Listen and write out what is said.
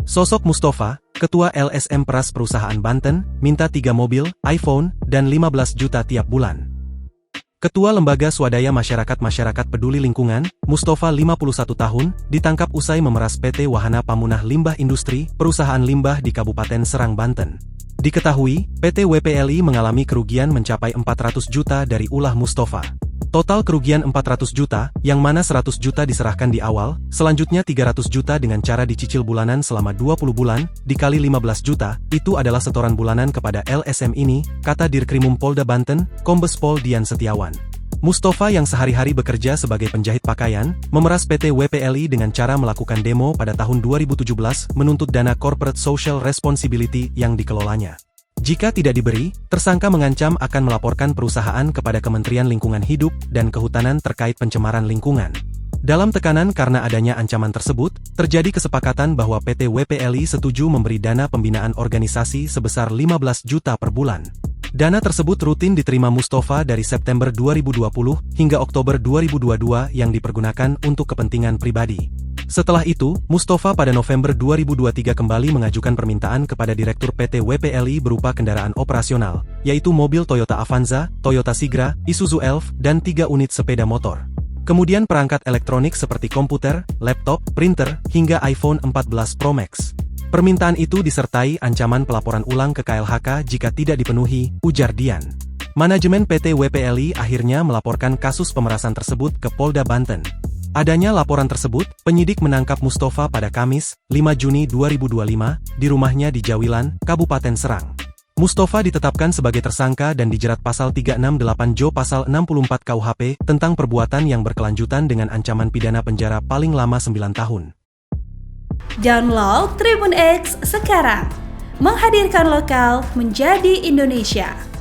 Sosok Mustofa, Ketua LSM Peras Perusahaan Banten, minta 3 mobil, iPhone, dan 15 juta tiap bulan. Ketua Lembaga Swadaya Masyarakat Peduli Lingkungan, Mustofa 51 tahun, ditangkap usai memeras PT Wahana Pamunah Limbah Industri, perusahaan limbah di Kabupaten Serang, Banten. Diketahui, PT WPLI mengalami kerugian mencapai 400 juta dari ulah Mustofa. Total kerugian 400 juta, yang mana 100 juta diserahkan di awal, selanjutnya 300 juta dengan cara dicicil bulanan selama 20 bulan, dikali 15 juta, itu adalah setoran bulanan kepada LSM ini, kata Dirkrimum Polda Banten, Kombes Pol Dian Setiawan. Mustofa yang sehari-hari bekerja sebagai penjahit pakaian, memeras PT WPLI dengan cara melakukan demo pada tahun 2017 menuntut dana Corporate Social Responsibility yang dikelolanya. Jika tidak diberi, tersangka mengancam akan melaporkan perusahaan kepada Kementerian Lingkungan Hidup dan Kehutanan terkait pencemaran lingkungan. Dalam tekanan karena adanya ancaman tersebut, terjadi kesepakatan bahwa PT WPLI setuju memberi dana pembinaan organisasi sebesar 15 juta per bulan. Dana tersebut rutin diterima Mustofa dari September 2020 hingga Oktober 2022 yang dipergunakan untuk kepentingan pribadi. Setelah itu, Mustofa pada November 2023 kembali mengajukan permintaan kepada Direktur PT WPLI berupa kendaraan operasional, yaitu mobil Toyota Avanza, Toyota Sigra, Isuzu Elf, dan 3 unit sepeda motor. Kemudian perangkat elektronik seperti komputer, laptop, printer, hingga iPhone 14 Pro Max. Permintaan itu disertai ancaman pelaporan ulang ke KLHK jika tidak dipenuhi, ujar Dian. Manajemen PT WPLI akhirnya melaporkan kasus pemerasan tersebut ke Polda Banten. Adanya laporan tersebut, penyidik menangkap Mustofa pada Kamis, 5 Juni 2025, di rumahnya di Jawilan, Kabupaten Serang. Mustofa ditetapkan sebagai tersangka dan dijerat pasal 368 Jo pasal 64 KUHP tentang perbuatan yang berkelanjutan dengan ancaman pidana penjara paling lama 9 tahun. Download Tribun X sekarang, menghadirkan lokal menjadi Indonesia.